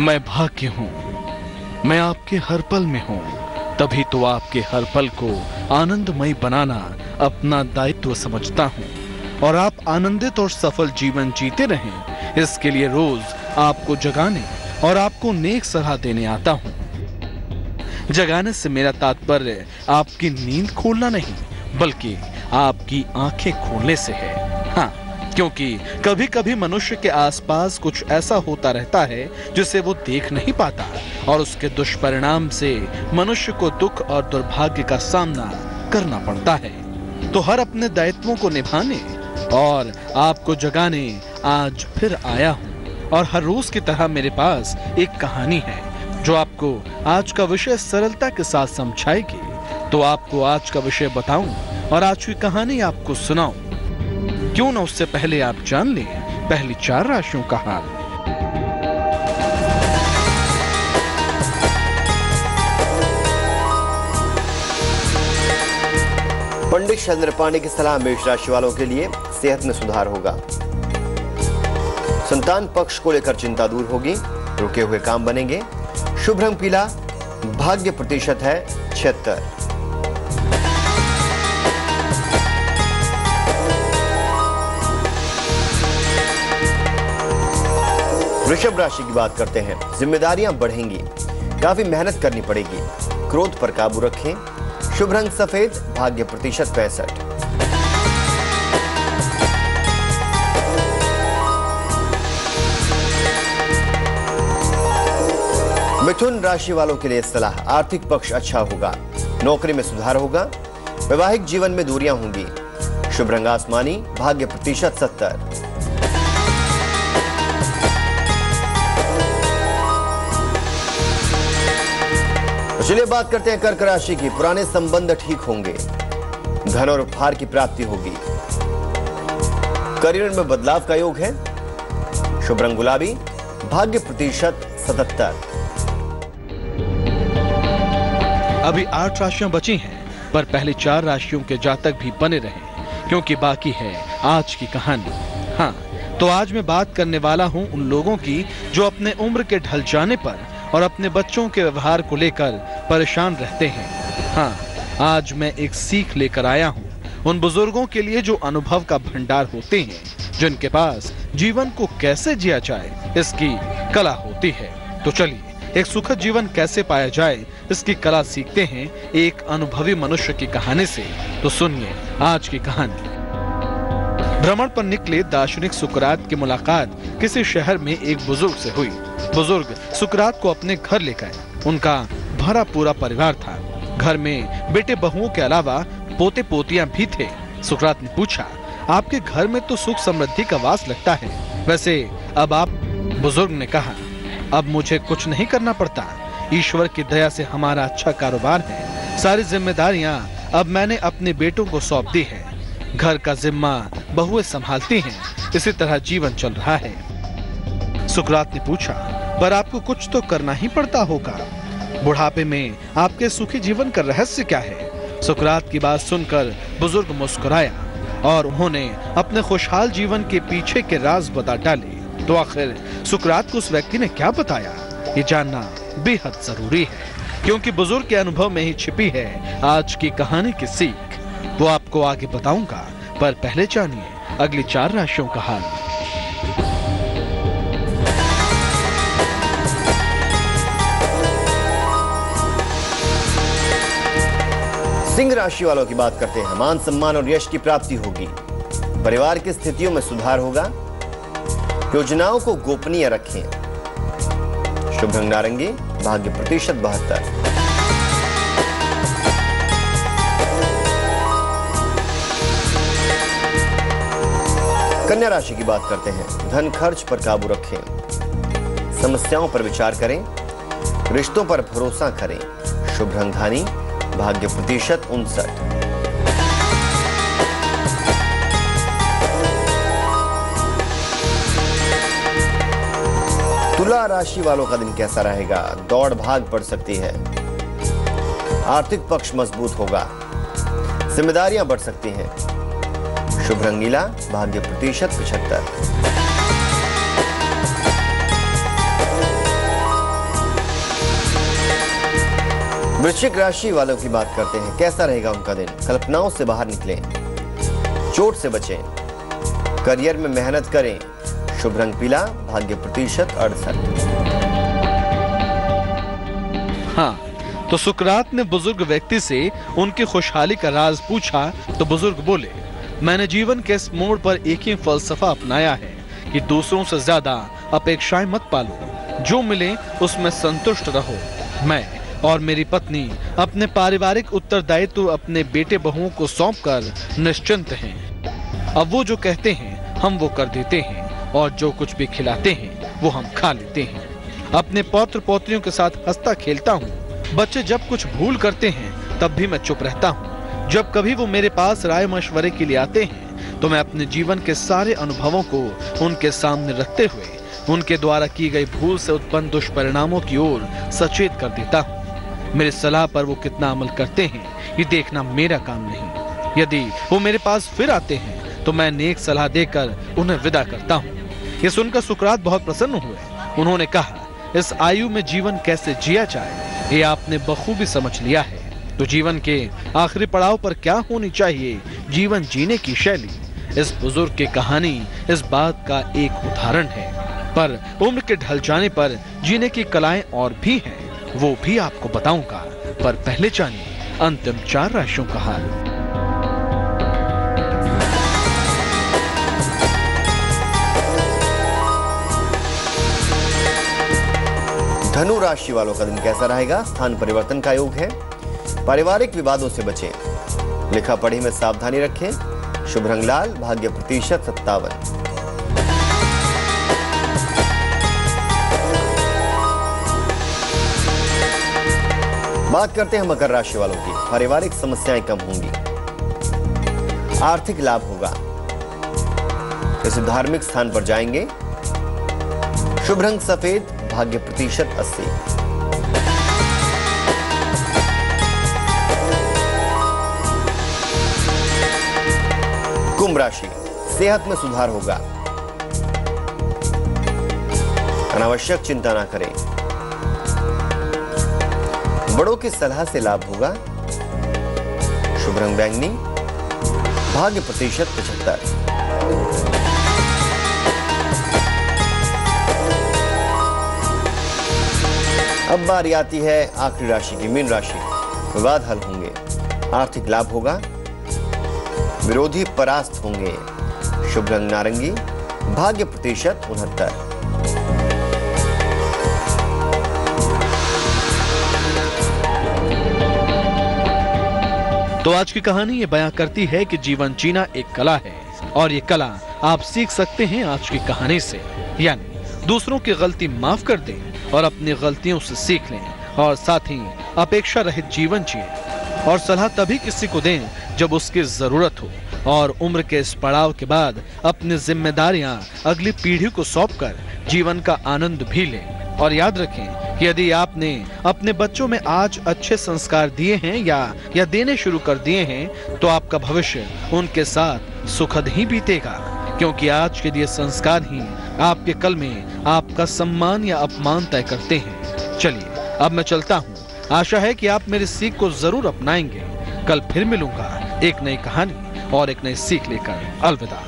मैं भाग्य हूँ, मैं आपके हर पल में हूँ, तभी तो आपके हर पल को आनंदमय बनाना अपना दायित्व समझता हूँ और आप आनंदित और सफल जीवन जीते रहें, इसके लिए रोज आपको जगाने और आपको नेक सलाह देने आता हूँ। जगाने से मेरा तात्पर्य आपकी नींद खोलना नहीं, बल्कि आपकी आंखें खोलने से है। हाँ, क्योंकि कभी कभी मनुष्य के आसपास कुछ ऐसा होता रहता है जिसे वो देख नहीं पाता और उसके दुष्परिणाम से मनुष्य को दुख और दुर्भाग्य का सामना करना पड़ता है। तो हर अपने दायित्वों को निभाने और आपको जगाने आज फिर आया हूँ और हर रोज की तरह मेरे पास एक कहानी है जो आपको आज का विषय सरलता के साथ समझाएगी। तो आपको आज का विषय बताऊं और आज की कहानी आपको सुनाऊं, क्यों ना उससे पहले आप जान लें पहली 4 राशियों का हाल। पंडित शैलेंद्र पांडे की सलाह मेष राशि वालों के लिए सेहत में सुधार होगा। संतान पक्ष को लेकर चिंता दूर होगी, रुके हुए काम बनेंगे। शुभ रंग पीला, भाग्य प्रतिशत है 76। वृषभ राशि की बात करते हैं। जिम्मेदारियां बढ़ेंगी, काफी मेहनत करनी पड़ेगी, क्रोध पर काबू रखें। शुभ रंग सफेद, भाग्य प्रतिशत 65। मिथुन राशि वालों के लिए सलाह, आर्थिक पक्ष अच्छा होगा, नौकरी में सुधार होगा, वैवाहिक जीवन में दूरियां होंगी। शुभ रंग आसमानी, भाग्य प्रतिशत 70। चलिए बात करते हैं कर्क राशि की। पुराने संबंध ठीक होंगे, धन और उपहार की प्राप्ति होगी, करियर में बदलाव का योग है। शुभ रंग गुलाबी, भाग्य प्रतिशत 77। अभी 8 राशियां बची हैं, पर पहली 4 राशियों के जातक भी बने रहें, क्योंकि बाकी है आज की कहानी। हाँ, तो आज मैं बात करने वाला हूं उन लोगों की जो अपने उम्र के ढल जाने पर और अपने बच्चों के व्यवहार को लेकर परेशान रहते हैं। हाँ, आज मैं एक सीख लेकर आया हूँ उन बुजुर्गों के लिए जो अनुभव का भंडार होते हैं, जिनके पास जीवन को कैसे जिया जाए इसकी कला होती है। तो चलिए एक सुखद जीवन कैसे पाया जाए इसकी कला सीखते हैं एक अनुभवी मनुष्य की कहानी से। तो सुनिए आज की कहानी। भ्रमण पर निकले दार्शनिक सुकरात की मुलाकात किसी शहर में एक बुजुर्ग से हुई। बुजुर्ग सुकरात को अपने घर ले गए। उनका भरा पूरा परिवार था। घर में बेटे बहुओं के अलावा पोते पोतियां भी थे। सुकरात ने पूछा, आपके घर में तो सुख समृद्धि का वास लगता है, वैसे अब आप? बुजुर्ग ने कहा, अब मुझे कुछ नहीं करना पड़ता, ईश्वर की दया से हमारा अच्छा कारोबार है। सारी जिम्मेदारियां अब मैंने अपने बेटों को सौंप दी है। घर का जिम्मा बहुएं संभालती हैं, इसी तरह जीवन चल रहा है। सुकरात ने पूछा, पर आपको कुछ तो करना ही पड़ता होगा। बुढ़ापे में आपके सुखी जीवन का रहस्य क्या है? सुकरात की बात सुनकर बुजुर्ग मुस्कुराया और उन्होंने अपने खुशहाल जीवन के पीछे के राज बता डाले। तो आखिर सुकरात को उस व्यक्ति ने क्या बताया, ये जानना बेहद जरूरी है, क्योंकि बुजुर्ग के अनुभव में ही छिपी है आज की कहानी की सीख। वो आपको आगे बताऊंगा, पर पहले जानिए अगली 4 राशियों का हाल। सिंह राशि वालों की बात करते हैं। मान सम्मान और यश की प्राप्ति होगी, परिवार की स्थितियों में सुधार होगा, योजनाओं को गोपनीय रखें। शुभ रंग नारंगी, भाग्य प्रतिशत 72। कन्या राशि की बात करते हैं। धन खर्च पर काबू रखें, समस्याओं पर विचार करें, रिश्तों पर भरोसा करें। शुभ रंग धानी, भाग्य प्रतिशत 59। तुला राशि वालों का दिन कैसा रहेगा? दौड़ भाग पड़ सकती है, आर्थिक पक्ष मजबूत होगा, जिम्मेदारियां बढ़ सकती हैं। शुभ रंग नीला, भाग्य प्रतिशत 75। वृश्चिक राशि वालों की बात करते हैं। कैसा रहेगा उनका दिन? कल्पनाओं से बाहर निकलें, चोट से बचें, करियर में मेहनत करें। शुभ रंग पीला, भाग्य प्रतिशत 68। हाँ, तो सुकरात ने बुजुर्ग व्यक्ति से उनकी खुशहाली का राज पूछा तो बुजुर्ग बोले, मैंने जीवन के इस मोड़ पर एक ही फलसफा अपनाया है कि दूसरों से ज्यादा अपेक्षाएं मत पालो, जो मिले उसमें संतुष्ट रहो। मैं और मेरी पत्नी अपने पारिवारिक उत्तरदायित्व अपने बेटे बहुओं को सौंपकर निश्चिंत हैं। अब वो जो कहते हैं हम वो कर देते हैं और जो कुछ भी खिलाते हैं वो हम खा लेते हैं। अपने पौत्र पौत्रियों के साथ हंसता खेलता हूँ। बच्चे जब कुछ भूल करते हैं तब भी मैं चुप रहता हूँ। जब कभी वो मेरे पास राय मशवरे के लिए आते हैं तो मैं अपने जीवन के सारे अनुभवों को उनके सामने रखते हुए उनके द्वारा की गई भूल से उत्पन्न दुष्परिणामों की ओर सचेत कर देता हूँ। मेरी सलाह पर वो कितना अमल करते हैं ये देखना मेरा काम नहीं। यदि वो मेरे पास फिर आते हैं तो मैं नेक सलाह देकर उन्हें विदा करता हूँ। ये सुनकर सुकरात बहुत प्रसन्न हुए। उन्होंने कहा, इस आयु में जीवन कैसे जिया जाए ये आपने बखूबी समझ लिया है। तो जीवन के आखिरी पड़ाव पर क्या होनी चाहिए जीवन जीने की शैली, इस बुजुर्ग की कहानी इस बात का एक उदाहरण है। पर उम्र के ढल जाने पर जीने की कलाएं और भी हैं, वो भी आपको बताऊंगा। पर पहले जानिए अंतिम 4 राशियों का हाल। धनु राशि वालों का दिन कैसा रहेगा? स्थान परिवर्तन का योग है। पारिवारिक विवादों से बचें, लिखा पढ़ी में सावधानी रखें। शुभ रंग लाल, भाग्य प्रतिशत 57। बात करते हैं मकर राशि वालों की। पारिवारिक समस्याएं कम होंगी, आर्थिक लाभ होगा, किसी धार्मिक स्थान पर जाएंगे। शुभ रंग सफेद, भाग्य प्रतिशत 80। कुंभ राशि, सेहत में सुधार होगा, अनावश्यक चिंता ना करें। बड़ों की सलाह से लाभ होगा। शुभ रंग बैंगनी, भाग्य प्रतिशत 75। अब बारी आती है आखिरी राशि की, मीन राशि। विवाद हल होंगे, आर्थिक लाभ होगा, विरोधी परास्त होंगे। शुभ रंग नारंगी, भाग्य प्रतिशत 69। तो आज की कहानी ये बयां करती है कि जीवन जीना एक कला है और ये कला आप सीख सकते हैं आज की कहानी से। यानी दूसरों की गलती माफ कर दें और अपनी गलतियों से सीख लें और साथ ही अपेक्षा रहित जीवन जिएं। और सलाह तभी किसी को दें जब उसकी जरूरत हो और उम्र के इस पड़ाव के बाद अपनी जिम्मेदारियां अगली पीढ़ी को सौंपकर जीवन का आनंद भी लें। और याद रखें कि यदि आपने अपने बच्चों में आज अच्छे संस्कार दिए हैं या देने शुरू कर दिए हैं तो आपका भविष्य उनके साथ सुखद ही बीतेगा, क्योंकि आज के दिए संस्कार ही आपके कल में आपका सम्मान या अपमान तय करते हैं। चलिए अब मैं चलता हूँ। आशा है कि आप मेरी सीख को जरूर अपनाएंगे। कल फिर मिलूंगा एक नई कहानी और एक नई सीख लेकर। अलविदा।